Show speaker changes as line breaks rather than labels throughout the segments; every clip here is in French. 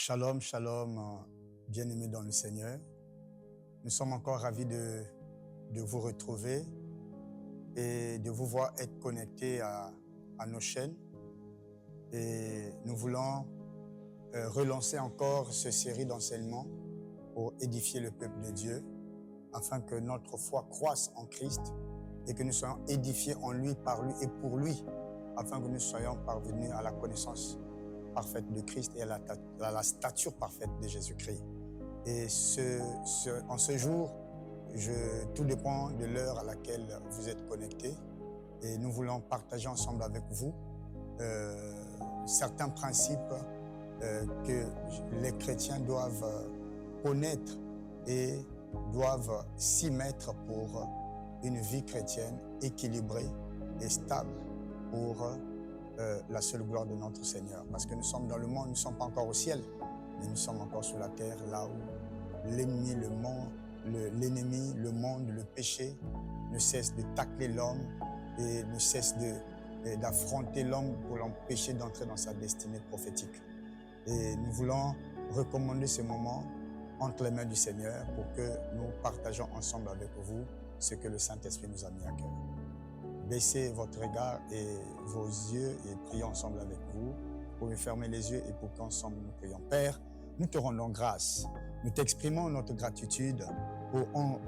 Shalom, shalom, bien-aimés dans le Seigneur. Nous sommes encore ravis de vous retrouver et de vous voir être connectés à nos chaînes. Et nous voulons relancer encore cette série d'enseignements pour édifier le peuple de Dieu, afin que notre foi croisse en Christ et que nous soyons édifiés en lui, par lui et pour lui, afin que nous soyons parvenus à la connaissance parfaite de Christ et à la stature parfaite de Jésus-Christ. Et en ce jour, tout dépend de l'heure à laquelle vous êtes connectés. Et nous voulons partager ensemble avec vous certains principes que les chrétiens doivent connaître et doivent s'y mettre pour une vie chrétienne équilibrée et stable pour la seule gloire de notre Seigneur. Parce que nous sommes dans le monde, nous ne sommes pas encore au ciel, mais nous sommes encore sur la terre, là où l'ennemi, le monde, le péché ne cesse de tacler l'homme et ne cesse d'affronter l'homme pour l'empêcher d'entrer dans sa destinée prophétique. Et nous voulons recommander ce moment entre les mains du Seigneur pour que nous partageons ensemble avec vous ce que le Saint-Esprit nous a mis à cœur. Baissez votre regard et vos yeux et prions ensemble avec vous. Vous pouvez fermer les yeux et pour qu'ensemble nous prions. Père, nous te rendons grâce. Nous t'exprimons notre gratitude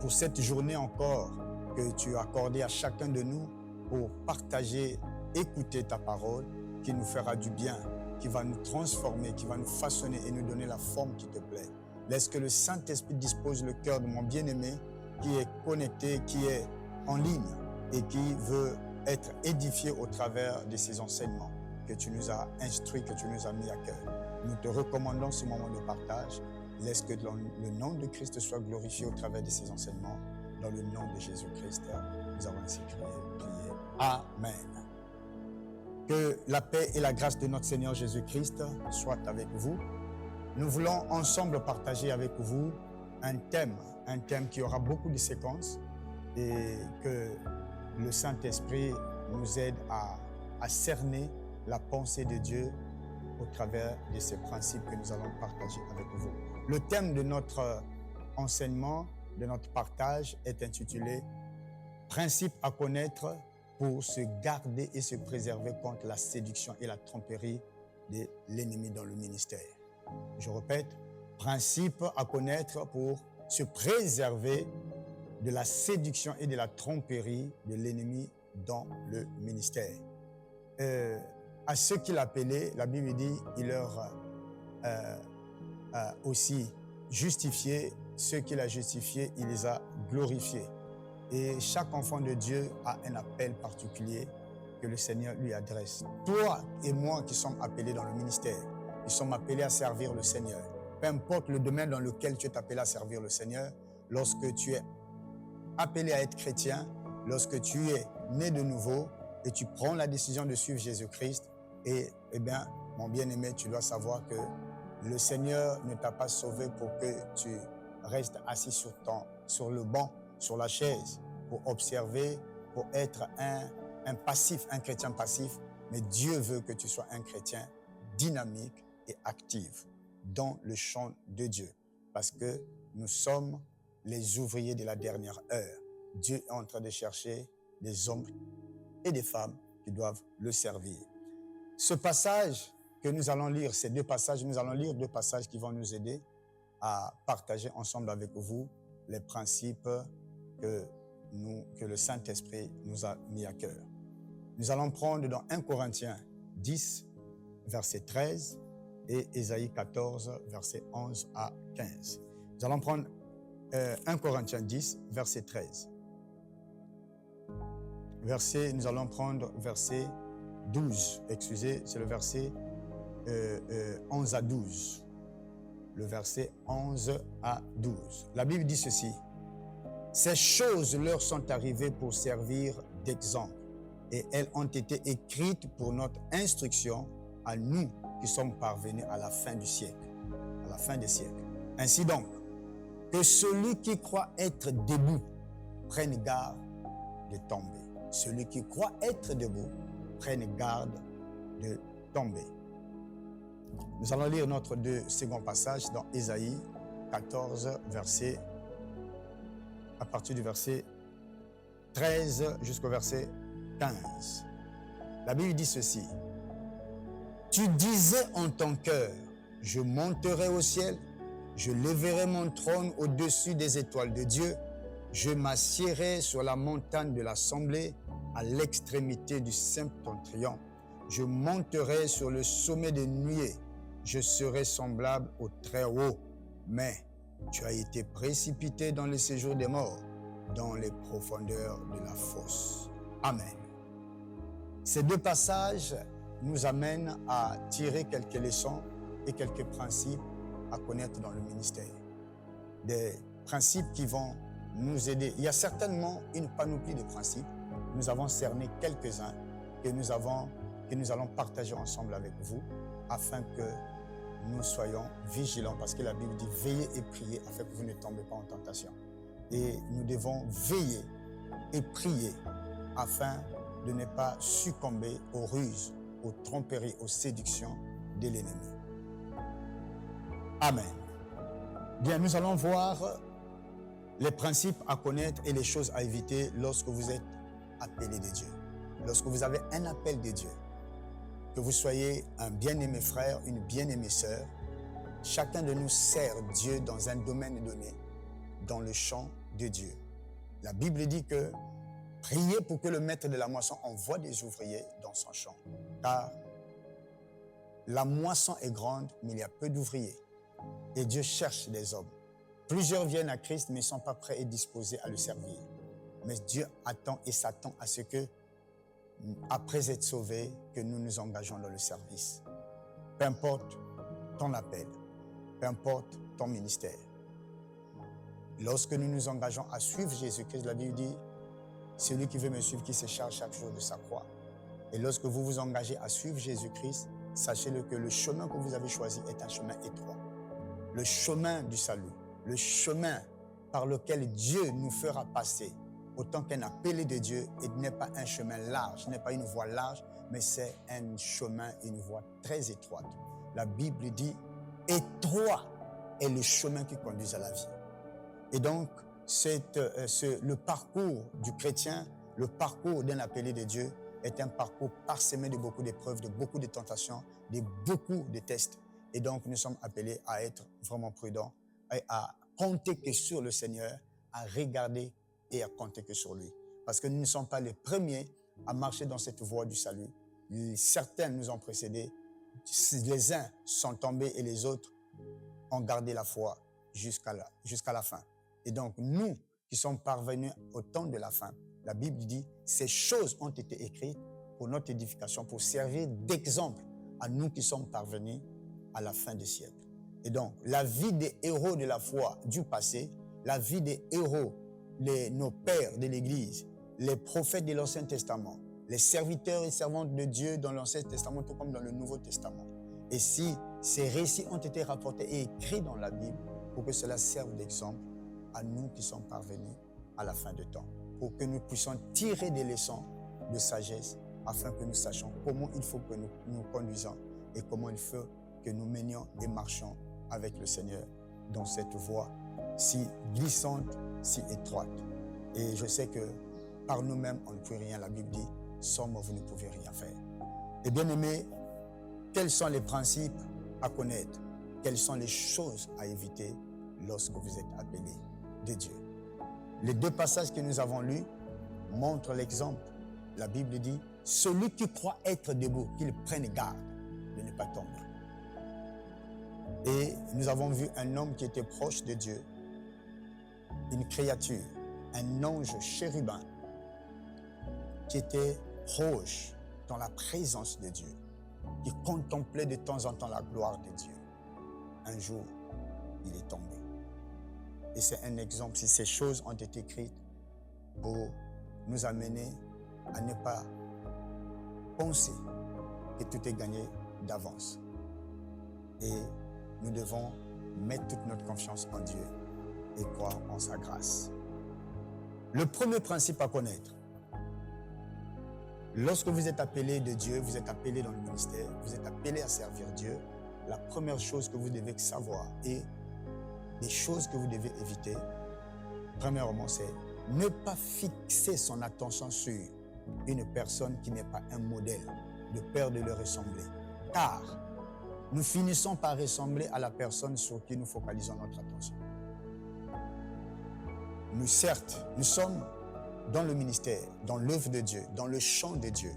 pour cette journée encore que tu as accordée à chacun de nous pour partager, écouter ta parole qui nous fera du bien, qui va nous transformer, qui va nous façonner et nous donner la forme qui te plaît. Laisse que le Saint-Esprit dispose le cœur de mon bien-aimé qui est connecté, qui est en ligne et qui veut être édifié au travers de ces enseignements que tu nous as instruits, que tu nous as mis à cœur. Nous te recommandons ce moment de partage. Laisse que le nom de Christ soit glorifié au travers de ces enseignements. Dans le nom de Jésus-Christ, nous avons ainsi prié. Amen. Que la paix et la grâce de notre Seigneur Jésus-Christ soient avec vous. Nous voulons ensemble partager avec vous un thème qui aura beaucoup de séquences et que le Saint-Esprit nous aide à cerner la pensée de Dieu au travers de ces principes que nous allons partager avec vous. Le thème de notre enseignement, de notre partage est intitulé « Principes à connaître pour se garder et se préserver contre la séduction et la tromperie de l'ennemi dans le ministère ». Je répète, « Principes à connaître pour se préserver de la séduction et de la tromperie de l'ennemi dans le ministère. » À ceux qu'il appelait, la Bible dit, il leur a aussi justifié. Ceux qu'il a justifiés, il les a glorifiés. Et chaque enfant de Dieu a un appel particulier que le Seigneur lui adresse. Toi et moi qui sommes appelés dans le ministère, qui sommes appelés à servir le Seigneur. Peu importe le domaine dans lequel tu es appelé à servir le Seigneur, lorsque tu es appelé à être chrétien, lorsque tu es né de nouveau et tu prends la décision de suivre Jésus-Christ, et eh bien, mon bien-aimé, tu dois savoir que le Seigneur ne t'a pas sauvé pour que tu restes assis sur le banc, sur la chaise, pour observer, pour être un passif, un chrétien passif, mais Dieu veut que tu sois un chrétien dynamique et actif dans le champ de Dieu, parce que nous sommes les ouvriers de la dernière heure. Dieu est en train de chercher des hommes et des femmes qui doivent le servir. Ce passage que nous allons lire, ces deux passages, nous allons lire deux passages qui vont nous aider à partager ensemble avec vous les principes que le Saint-Esprit nous a mis à cœur. Nous allons prendre dans 1 Corinthiens 10, verset 13 et Ésaïe 14, verset 11 à 15. Nous allons prendre 1 Corinthiens 10, verset 13. Nous allons prendre verset 12. Excusez, c'est le verset 11 à 12. Le verset 11 à 12. La Bible dit ceci. « Ces choses leur sont arrivées pour servir d'exemple, et elles ont été écrites pour notre instruction à nous qui sommes parvenus à la fin du siècle. » À la fin des siècles. Ainsi donc, que celui qui croit être debout prenne garde de tomber. Celui qui croit être debout prenne garde de tomber. Nous allons lire notre second passage dans Ésaïe 14, à partir du verset 13 jusqu'au verset 15. La Bible dit ceci. Tu disais en ton cœur, je monterai au ciel, je lèverai mon trône au-dessus des étoiles de Dieu, je m'assiérai sur la montagne de l'assemblée à l'extrémité du septentrion. Je monterai sur le sommet des nuées, je serai semblable au Très-Haut. Mais tu as été précipité dans le séjour des morts, dans les profondeurs de la fosse. Amen. Ces deux passages nous amènent à tirer quelques leçons et quelques principes à connaître dans le ministère. Des principes qui vont nous aider. Il y a certainement une panoplie de principes. Nous avons cerné quelques-uns que nous allons partager ensemble avec vous afin que nous soyons vigilants, parce que la Bible dit veillez et priez afin que vous ne tombez pas en tentation. Et nous devons veiller et prier afin de ne pas succomber aux ruses, aux tromperies, aux séductions de l'ennemi. Amen. Bien, nous allons voir les principes à connaître et les choses à éviter lorsque vous êtes appelé de Dieu. Lorsque vous avez un appel de Dieu, que vous soyez un bien-aimé frère, une bien-aimée sœur, chacun de nous sert Dieu dans un domaine donné, dans le champ de Dieu. La Bible dit que priez pour que le maître de la moisson envoie des ouvriers dans son champ, car la moisson est grande, mais il y a peu d'ouvriers. Et Dieu cherche des hommes. Plusieurs viennent à Christ, mais ne sont pas prêts et disposés à le servir. Mais Dieu attend et s'attend à ce que, après être sauvés, que nous nous engageons dans le service. Peu importe ton appel, peu importe ton ministère. Lorsque nous nous engageons à suivre Jésus-Christ, la Bible dit, celui qui veut me suivre, qui se charge chaque jour de sa croix. Et lorsque vous vous engagez à suivre Jésus-Christ, sachez-le que le chemin que vous avez choisi est un chemin étroit. Le chemin du salut, le chemin par lequel Dieu nous fera passer autant qu'un appelé de Dieu, et n'est pas un chemin large, n'est pas une voie large, mais c'est un chemin, une voie très étroite. La Bible dit, étroit est le chemin qui conduit à la vie. Et donc, le parcours du chrétien, le parcours d'un appelé de Dieu est un parcours parsemé de beaucoup d'épreuves, de beaucoup de tentations, de beaucoup de tests. Et donc, nous sommes appelés à être vraiment prudents et à compter que sur le Seigneur, à regarder et à compter que sur lui. Parce que nous ne sommes pas les premiers à marcher dans cette voie du salut. Certains nous ont précédés. Les uns sont tombés et les autres ont gardé la foi jusqu'à la fin. Et donc, nous qui sommes parvenus au temps de la fin, la Bible dit, ces choses ont été écrites pour notre édification, pour servir d'exemple à nous qui sommes parvenus à la fin des siècles. Et donc, la vie des héros de la foi du passé, la vie des héros, nos pères de l'Église, les prophètes de l'Ancien Testament, les serviteurs et servantes de Dieu dans l'Ancien Testament, tout comme dans le Nouveau Testament. Et si ces récits ont été rapportés et écrits dans la Bible, pour que cela serve d'exemple à nous qui sommes parvenus à la fin de temps, pour que nous puissions tirer des leçons de sagesse, afin que nous sachions comment il faut que nous nous conduisons et comment il faut que nous menions et marchions avec le Seigneur dans cette voie si glissante, si étroite. Et je sais que par nous-mêmes, on ne peut rien. La Bible dit, sans moi, vous ne pouvez rien faire. Et bien aimés, quels sont les principes à connaître? Quelles sont les choses à éviter lorsque vous êtes appelés de Dieu? Les deux passages que nous avons lus montrent l'exemple. La Bible dit, celui qui croit être debout, qu'il prenne garde de ne pas tomber. Et nous avons vu un homme qui était proche de Dieu, une créature, un ange chérubin qui était proche dans la présence de Dieu, qui contemplait de temps en temps la gloire de Dieu. Un jour, il est tombé. Et c'est un exemple, si ces choses ont été écrites pour nous amener à ne pas penser que tout est gagné d'avance. Et nous devons mettre toute notre confiance en Dieu et croire en sa grâce. Le premier principe à connaître, lorsque vous êtes appelé de Dieu, vous êtes appelé dans le ministère, vous êtes appelé à servir Dieu, la première chose que vous devez savoir et les choses que vous devez éviter, premièrement, c'est ne pas fixer son attention sur une personne qui n'est pas un modèle, de peur de le ressembler. Car nous finissons par ressembler à la personne sur qui nous focalisons notre attention. Nous, certes, nous sommes dans le ministère, dans l'œuvre de Dieu, dans le champ de Dieu.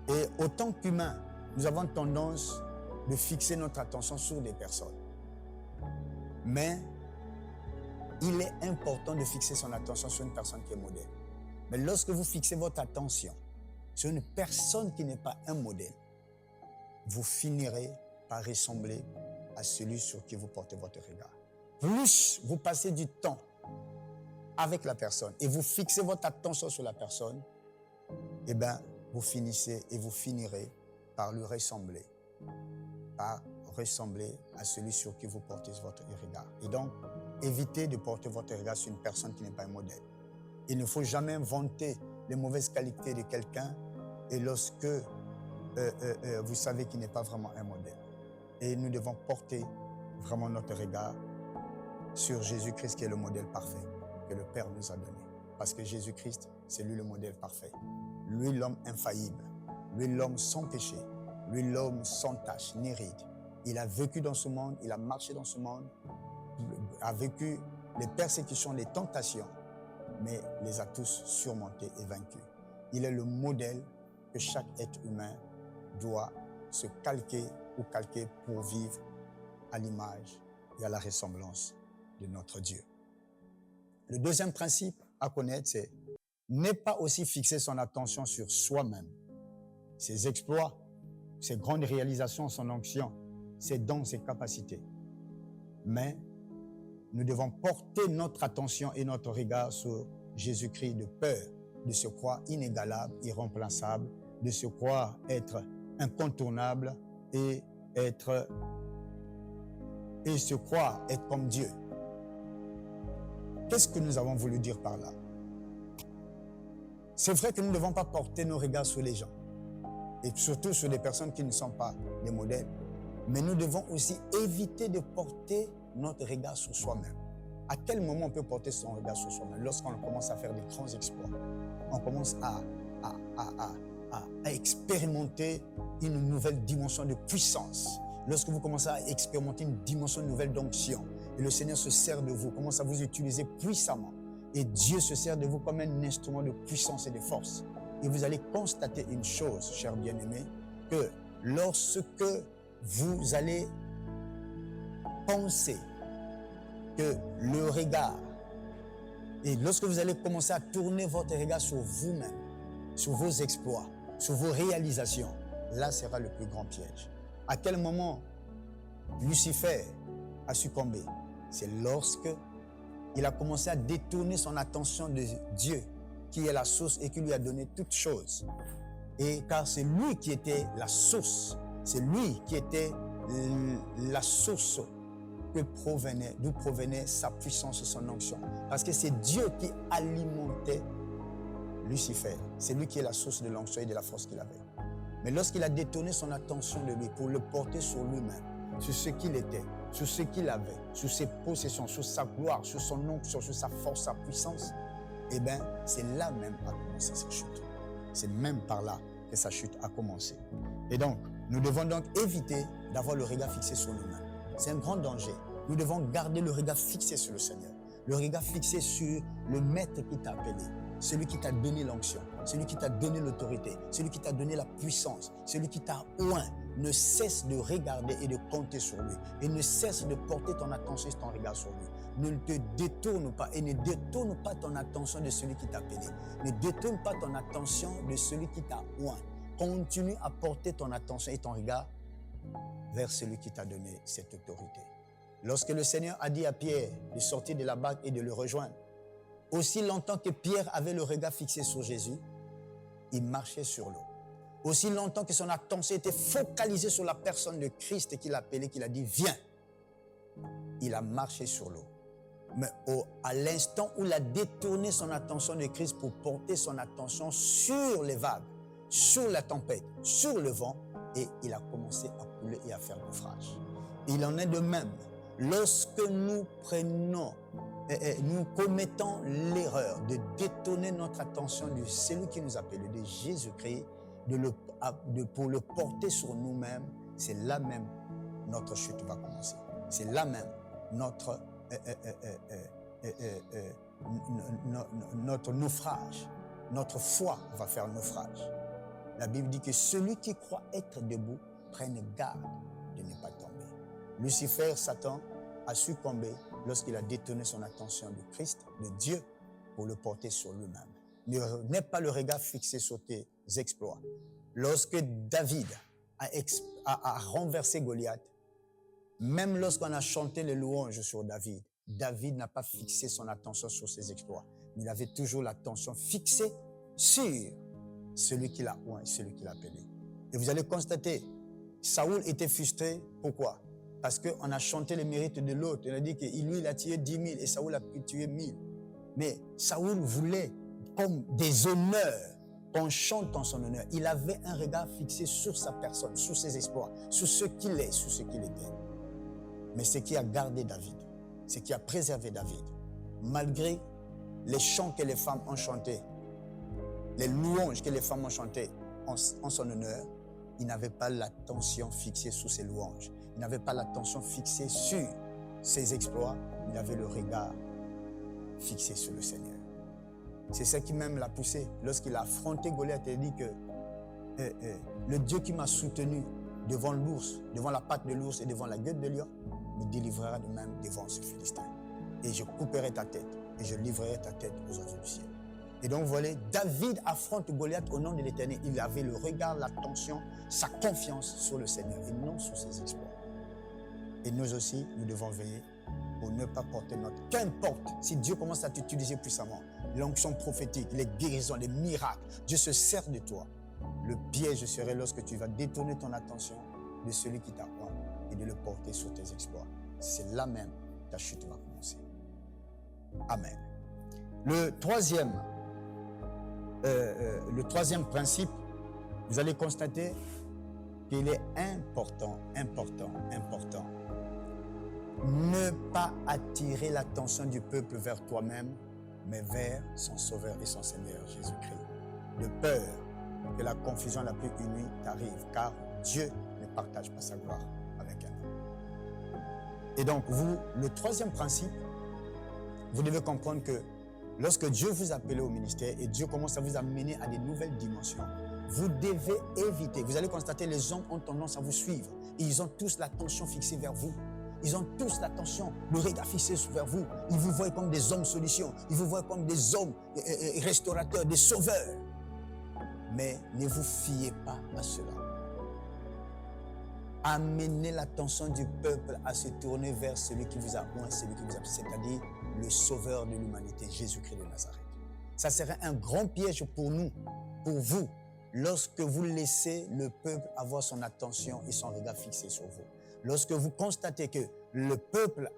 Et autant qu'humains, nous avons tendance de fixer notre attention sur des personnes. Mais il est important de fixer son attention sur une personne qui est modèle. Mais lorsque vous fixez votre attention sur une personne qui n'est pas un modèle, vous finirez par ressembler à celui sur qui vous portez votre regard. Plus vous passez du temps avec la personne et vous fixez votre attention sur la personne, eh bien, vous finissez et vous finirez par lui ressembler, par ressembler à celui sur qui vous portez votre regard. Et donc, évitez de porter votre regard sur une personne qui n'est pas un modèle. Il ne faut jamais vanter les mauvaises qualités de quelqu'un et lorsque vous savez qu'il n'est pas vraiment un modèle. Et nous devons porter vraiment notre regard sur Jésus-Christ qui est le modèle parfait que le Père nous a donné. Parce que Jésus-Christ, c'est lui le modèle parfait. Lui l'homme infaillible, lui l'homme sans péché, lui l'homme sans tache ni ride. Il a vécu dans ce monde, il a marché dans ce monde, a vécu les persécutions, les tentations, mais les a tous surmontés et vaincus. Il est le modèle que chaque être humain doit se calquer ou calquer pour vivre à l'image et à la ressemblance de notre Dieu. Le deuxième principe à connaître, c'est ne pas aussi fixer son attention sur soi-même, ses exploits, ses grandes réalisations, son onction, ses dons, ses capacités. Mais nous devons porter notre attention et notre regard sur Jésus-Christ de peur de se croire inégalable, irremplaçable, de se croire être incontournable et se croire être comme Dieu. Qu'est-ce que nous avons voulu dire par là? C'est vrai que nous ne devons pas porter nos regards sur les gens, et surtout sur des personnes qui ne sont pas des modèles, mais nous devons aussi éviter de porter notre regard sur soi-même. À quel moment on peut porter son regard sur soi-même? Lorsqu'on commence à faire des grands exploits, on commence à expérimenter une nouvelle dimension de puissance. Lorsque vous commencez à expérimenter une dimension nouvelle d'onction, et le Seigneur se sert de vous, commence à vous utiliser puissamment, et Dieu se sert de vous comme un instrument de puissance et de force. Et vous allez constater une chose, chers bien-aimés, que lorsque vous allez penser que le regard, et lorsque vous allez commencer à tourner votre regard sur vous-même, sur vos exploits, sur vos réalisations, là sera le plus grand piège. À quel moment Lucifer a succombé? C'est lorsque il a commencé à détourner son attention de Dieu, qui est la source et qui lui a donné toutes choses. Et car c'est lui qui était la source, c'est lui qui était la source d'où provenait sa puissance et son onction. Parce que c'est Dieu qui alimentait Lucifer. C'est lui qui est la source de l'onction et de la force qu'il avait. Mais lorsqu'il a détourné son attention de lui pour le porter sur lui-même, sur ce qu'il était, sur ce qu'il avait, sur ses possessions, sur sa gloire, sur son onction, sur sa force, sa puissance, eh bien, c'est là même a commencé sa chute. C'est même par là que sa chute a commencé. Et donc, nous devons donc éviter d'avoir le regard fixé sur nous-mêmes. C'est un grand danger. Nous devons garder le regard fixé sur le Seigneur, le regard fixé sur le Maître qui t'a appelé, celui qui t'a donné l'onction, celui qui t'a donné l'autorité, celui qui t'a donné la puissance, celui qui t'a oint. Ne cesse de regarder et de compter sur lui. Et ne cesse de porter ton attention et ton regard sur lui. Ne te détourne pas et ne détourne pas ton attention de celui qui t'a appelé. Ne détourne pas ton attention de celui qui t'a oint. Continue à porter ton attention et ton regard vers celui qui t'a donné cette autorité. Lorsque le Seigneur a dit à Pierre de sortir de la barque et de le rejoindre, aussi longtemps que Pierre avait le regard fixé sur Jésus, il marchait sur l'eau. Aussi longtemps que son attention était focalisée sur la personne de Christ qu'il a appelé, qu'il a dit « Viens », il a marché sur l'eau. Mais à l'instant où il a détourné son attention de Christ pour porter son attention sur les vagues, sur la tempête, sur le vent, et il a commencé à couler et à faire naufrage. Il en est de même lorsque nous prenons nous commettons l'erreur de détourner notre attention de celui qui nous appelle, de Jésus-Christ, pour le porter sur nous-mêmes. C'est là même notre chute va commencer. C'est là même notre naufrage. Notre foi va faire naufrage. La Bible dit que celui qui croit être debout prenne garde de ne pas tomber. Lucifer, Satan, a succombé lorsqu'il a détourné son attention de Christ, de Dieu, pour le porter sur lui-même. N'aie pas le regard fixé sur tes exploits. Lorsque David a renversé Goliath, même lorsqu'on a chanté les louanges sur David, David n'a pas fixé son attention sur ses exploits. Il avait toujours l'attention fixée sur celui qui l'a oint, celui qui l'a appelé. Et vous allez constater, Saoul était frustré. Pourquoi? Parce qu'on a chanté les mérites de l'autre. On a dit que lui, il a tué 10 000 et Saoul a pu tuer 1000. Mais Saoul voulait comme des honneurs, qu'on chante en son honneur. Il avait un regard fixé sur sa personne, sur ses exploits, sur ce qu'il est, sur ce qu'il était. Mais ce qui a gardé David, ce qui a préservé David, malgré les chants que les femmes ont chantés, les louanges que les femmes ont chantées en son honneur, il n'avait pas l'attention fixée sur ses louanges. Il n'avait pas l'attention fixée sur ses exploits. Il avait le regard fixé sur le Seigneur. C'est ça qui même l'a poussé. Lorsqu'il a affronté Goliath, il a dit que le Dieu qui m'a soutenu devant l'ours, devant la patte de l'ours et devant la gueule de lion, me délivrera de même devant ce Philistin. Et je couperai ta tête et je livrerai ta tête aux oiseaux du ciel. Et donc, vous voyez, David affronte Goliath au nom de l'Éternel. Il avait le regard, l'attention, sa confiance sur le Seigneur et non sur ses exploits. Et nous aussi, nous devons veiller pour ne pas porter notre... Qu'importe, si Dieu commence à t'utiliser puissamment, l'onction prophétique, les guérisons, les miracles, Dieu se sert de toi. Le piège serait lorsque tu vas détourner ton attention de celui qui t'a oint et de le porter sur tes exploits. C'est là même ta chute va commencer. Amen. Le troisième principe, vous allez constater qu'il est important. Ne pas attirer l'attention du peuple vers toi-même, mais vers son Sauveur et son Seigneur Jésus-Christ. De peur que la confusion la plus unie t'arrive, car Dieu ne partage pas sa gloire avec un homme. Et donc, le troisième principe, vous devez comprendre que lorsque Dieu vous appelle au ministère et Dieu commence à vous amener à des nouvelles dimensions, vous devez éviter. Vous allez constater, les hommes ont tendance à vous suivre. Et ils ont tous l'attention fixée vers vous. Ils ont tous l'attention, le regard fixé vers vous. Ils vous voient comme des hommes solutions. Ils vous voient comme des hommes restaurateurs, des sauveurs. Mais ne vous fiez pas à cela. Amenez l'attention du peuple à se tourner vers celui qui vous a oint, celui qui vous a, c'est-à-dire le sauveur de l'humanité, Jésus-Christ de Nazareth. Ça serait un grand piège pour nous, pour vous, lorsque vous laissez le peuple avoir son attention et son regard fixé sur vous. Lorsque vous constatez que le peuple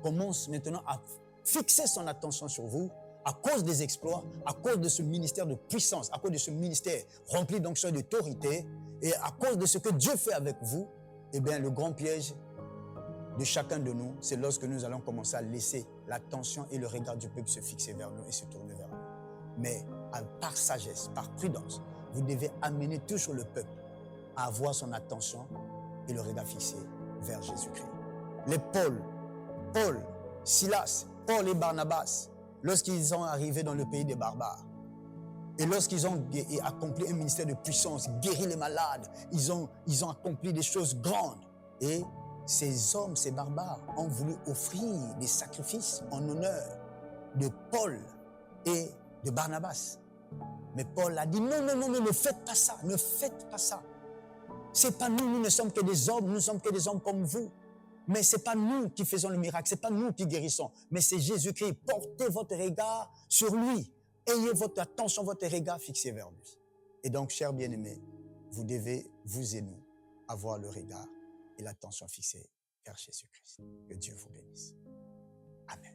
commence maintenant à fixer son attention sur vous, à cause des exploits, à cause de ce ministère de puissance, à cause de ce ministère rempli d'onction et d'autorité, et à cause de ce que Dieu fait avec vous, eh bien, le grand piège de chacun de nous, c'est lorsque nous allons commencer à laisser l'attention et le regard du peuple se fixer vers nous et se tourner vers nous. Mais par sagesse, par prudence, vous devez amener toujours le peuple à avoir son attention et le regard fixé vers Jésus-Christ. Les Paul, Silas, Paul et Barnabas, lorsqu'ils sont arrivés dans le pays des barbares, et lorsqu'ils ont accompli un ministère de puissance, guéri les malades, ils ont accompli des choses grandes. Et ces hommes, ces barbares, ont voulu offrir des sacrifices en honneur de Paul et de Barnabas. Mais Paul a dit non, ne faites pas ça, ne faites pas ça. C'est pas nous ne sommes que des hommes, nous ne sommes que des hommes comme vous. Mais c'est pas nous qui faisons le miracle, c'est pas nous qui guérissons, mais c'est Jésus-Christ. Portez votre regard sur lui. Ayez votre attention, votre regard fixé vers lui. Et donc, chers bien-aimés, vous devez, vous et nous, avoir le regard et l'attention fixée vers Jésus-Christ. Que Dieu vous bénisse. Amen.